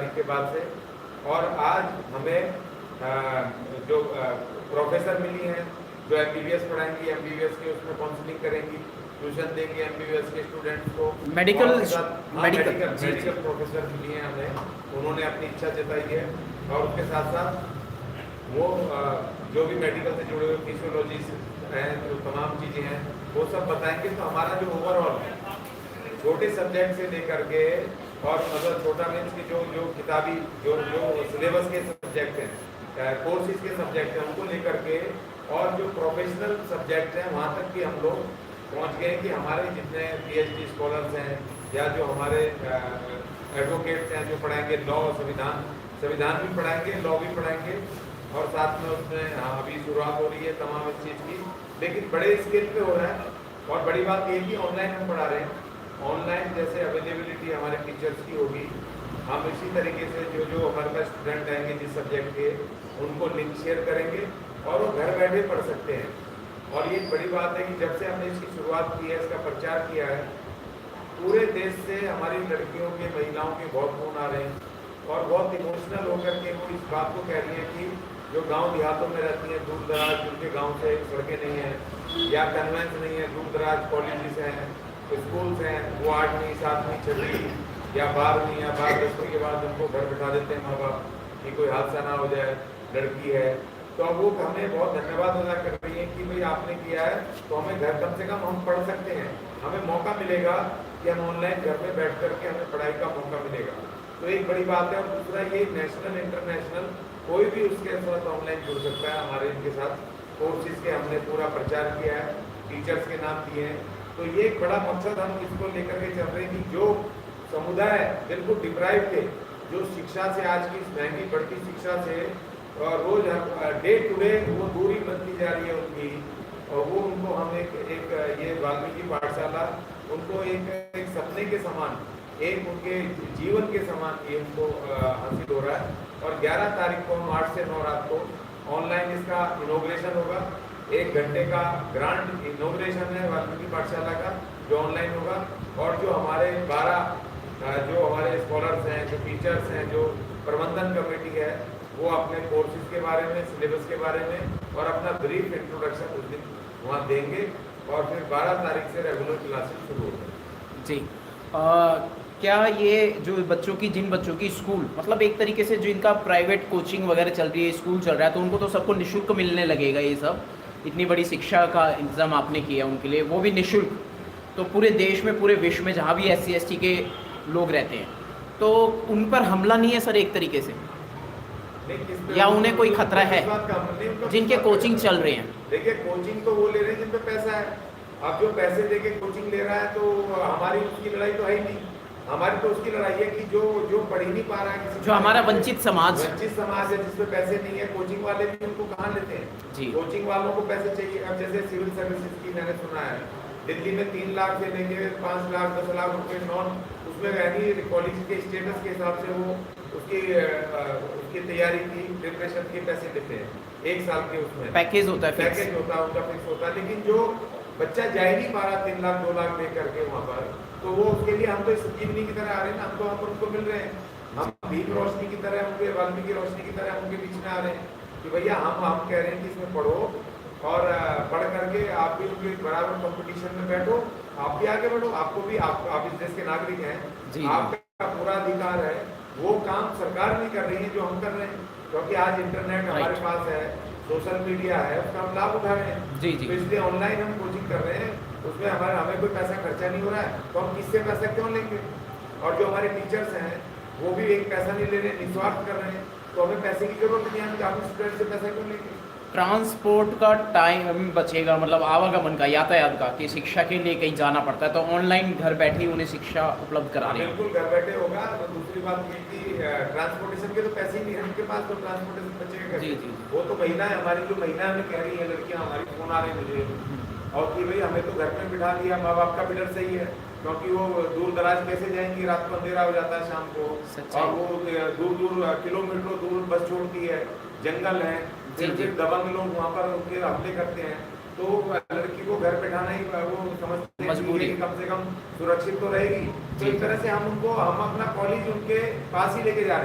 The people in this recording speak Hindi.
तारीख के बाद से। और आज हमें जो प्रोफेसर मिली हैं जो MBBS पढ़ाएंगी, MBBS के उसमें काउंसलिंग करेंगी, ट्यूशन देंगे MBBS के स्टूडेंट्स को। मेडिकल मेडिकल प्रोफेसर मिली हैं हमें, उन्होंने अपनी इच्छा जताई है। और उसके साथ साथ वो जो भी मेडिकल से जुड़े हुए फिजियोलॉजिस्ट हैं, जो तमाम चीज़ें हैं वो सब बताएंगे। तो हमारा जो ओवरऑल छोटे सब्जेक्ट से लेकर के और मतलब छोटा मीन्स की जो किताबी जो सिलेबस के सब्जेक्ट हैं, कोर्सेज के सब्जेक्ट हैं, उनको लेकर के और जो प्रोफेशनल सब्जेक्ट हैं वहाँ तक भी हम लोग पहुँच गए कि हमारे जितने PhD स्कॉलर्स हैं या जो हमारे एडवोकेट्स हैं जो पढ़ाएंगे लॉ, संविधान भी पढ़ाएंगे, लॉ भी पढ़ाएंगे। और साथ में उसमें अभी शुरुआत हो रही है तमाम इस चीज़ की, लेकिन बड़े स्केल पे हो रहा है। और बड़ी बात ये कि ऑनलाइन हम पढ़ा रहे हैं। ऑनलाइन जैसे अवेलेबिलिटी हमारे टीचर्स की होगी, हम इसी तरीके से जो हमारे पास स्टूडेंट आएंगे जिस सब्जेक्ट के, उनको लिंक शेयर करेंगे और वो घर बैठे पढ़ सकते हैं। और ये बड़ी बात है कि जब से हमने इसकी शुरुआत की है, इसका प्रचार किया है, पूरे देश से हमारी लड़कियों के, महिलाओं के बहुत फोन आ रहे हैं और बहुत इमोशनल होकर के वो इस बात को कह रही है कि जो गांव देहातों में रहती हैं, दूर दराज, जिनके गांव से सड़कें नहीं हैं या कन्वेंस नहीं है, दूर दराज कॉलेजेस हैं, स्कूल्स हैं, वो 8वीं 7वीं 6वीं या 12वीं या 12-10वीं के बाद उनको घर बिठा देते हैं माँ बाप कि कोई हादसा ना हो जाए, लड़की है। तो अब वो हमें बहुत धन्यवाद अदा कर रही है कि भाई आपने किया है तो हमें घर कम से कम हम पढ़ सकते हैं, हमें मौका मिलेगा कि हम ऑनलाइन घर में बैठ करके हमें पढ़ाई का मौका मिलेगा। तो एक बड़ी बात है। और दूसरा ये नेशनल इंटरनेशनल कोई भी उसके साथ ऑनलाइन जुड़ सकता है। हमारे इनके साथ कोर्सेज के हमने पूरा प्रचार किया है, टीचर्स के नाम दिए हैं। तो ये एक बड़ा मकसद हम इसको लेकर के चल रहे हैं कि जो समुदाय बिल्कुल डिप्राइव थे, जो शिक्षा से आज की महंगी बढ़ती शिक्षा से और रोज डे टू डे वो दूरी बनती जा रही है उनकी, और वो उनको हम एक ये वाल्मीकि पाठशाला उनको एक सपने के समान, एक उनके जीवन के समान ये उनको हासिल हो रहा है। और 11 तारीख को हम 8 से 9 रात को ऑनलाइन इसका इनॉग्रेशन होगा। 1 घंटे का ग्रांड इनॉग्रेशन है वाल्मीकि पाठशाला का जो ऑनलाइन होगा। और जो हमारे 12 जो हमारे स्कॉलर्स हैं, जो टीचर्स हैं, जो प्रबंधन कमेटी है, वो अपने कोर्सेज के बारे में, सिलेबस के बारे में और अपना ब्रीफ इंट्रोडक्शन उस दिन वहाँ देंगे। और फिर 12 तारीख से रेगुलर क्लासेस शुरू होंगे। जी। क्या ये जो बच्चों की, जिन बच्चों की स्कूल मतलब एक तरीके से जो इनका प्राइवेट कोचिंग वगैरह चल रही है, स्कूल चल रहा है, तो उनको तो सबको निःशुल्क मिलने लगेगा ये सब, इतनी बड़ी शिक्षा का इंतज़ाम आपने किया उनके लिए, वो भी निःशुल्क। तो पूरे देश में, पूरे विश्व में जहाँ भी SC ST के लोग रहते हैं, तो उन पर हमला नहीं है सर एक तरीके से, या उन्हें कोई खतरा है जिनके कोचिंग चल रहे हैं? देखिए कोचिंग तो वो ले रहे हैं जिन पे पैसा है। अब जो पैसे देके कोचिंग ले रहा है तो हमारी उसकी लड़ाई तो है ही नहीं। हमारी तो उसकी लड़ाई है कि जो पढ़ ही नहीं पा रहा है, जो हमारा वंचित समाज है जिसपे पैसे नहीं है, कोचिंग वाले भी उनको कहाँ लेते हैं जी। कोचिंग वालों को पैसे चाहिए। अब जैसे सिविल सर्विसेज की मैंने सुना है दिल्ली में 3 लाख से लेके 5 लाख 10 लाख रुपए नॉन उसमें यानी कॉलेज के स्टेटस के हिसाब से वो उसकी तैयारी की प्रिपरेशन के पैसे लेते हैं 1 साल के, उसमें पैकेज होता है, पैकेज होता है उनका, फिक्स होता है। लेकिन जो बच्चा जा ही नहीं पा रहा 3 लाख 2 लाख दे करके वहाँ पर, तो वो उसके लिए हम तो संजीवनी की तरह आ रहे हैं ना, हम तो वहाँ पर उनको मिल रहे हैं, हम भीम रोशनी की तरह, उनके वाल्मीकि रोशनी की तरह उनके बीच में आ रहे हैं कि भैया हम कह रहे हैं कि इसमें पढ़ो और पढ़ करके आप भी उनके बराबर कंपटीशन में बैठो, आप भी आगे बढ़ो, आपको भी आप इस देश के नागरिक हैं, आपका पूरा अधिकार है। वो काम सरकार नहीं कर रही है जो हम कर रहे हैं, क्योंकि आज इंटरनेट हमारे पास है, सोशल मीडिया है, उसका हम लाभ उठा रहे हैं। जी जी। तो इसलिए ऑनलाइन हम कोचिंग कर रहे हैं, उसमें हमें कोई पैसा खर्चा नहीं हो रहा है, तो हम किससे पैसा क्यों लेंगे। और जो हमारे टीचर्स हैं वो भी एक पैसा नहीं ले रहे, निस्वार्थ कर रहे हैं, तो हमें पैसे की जरूरत नहीं है, हम स्टूडेंट से पैसा क्यों लेंगे। ट्रांसपोर्ट का टाइम बचेगा, मतलब आवागमन का, यातायात का, कि शिक्षा के लिए कहीं जाना पड़ता है तो ऑनलाइन घर बैठे ही उन्हें शिक्षा उपलब्ध करा रहे हैं। बिल्कुल घर बैठे होगा। तो दूसरी बात ये कि ट्रांसपोर्टेशन के तो पैसे ही नहीं है उनके पास, तो ट्रांसपोर्टेशन बचेगा। जी जी। वो तो महिलाएं, हमारी जो महिलाएं हमें कह रही है, लड़कियां हमारी फोन आ रही है मुझे और कि भाई हमें तो घर में बिठा दिया, माँ बाप का भी डर सही है, क्योंकि वो दूर दराज कैसे जाएंगी, रात को अंधेरा हो जाता है शाम को, और वो दूर किलोमीटरों दूर बस छोड़ती है, जंगल है, फिर दबंग लोग वहाँ पर उनके हमले करते हैं, तो लड़की को घर बैठाना ही वो समझते हैं मजबूरी, कम से कम सुरक्षित तो रहेगी। तो इस तरह से हम अपना कॉलेज उनके पास ही लेके जा रहे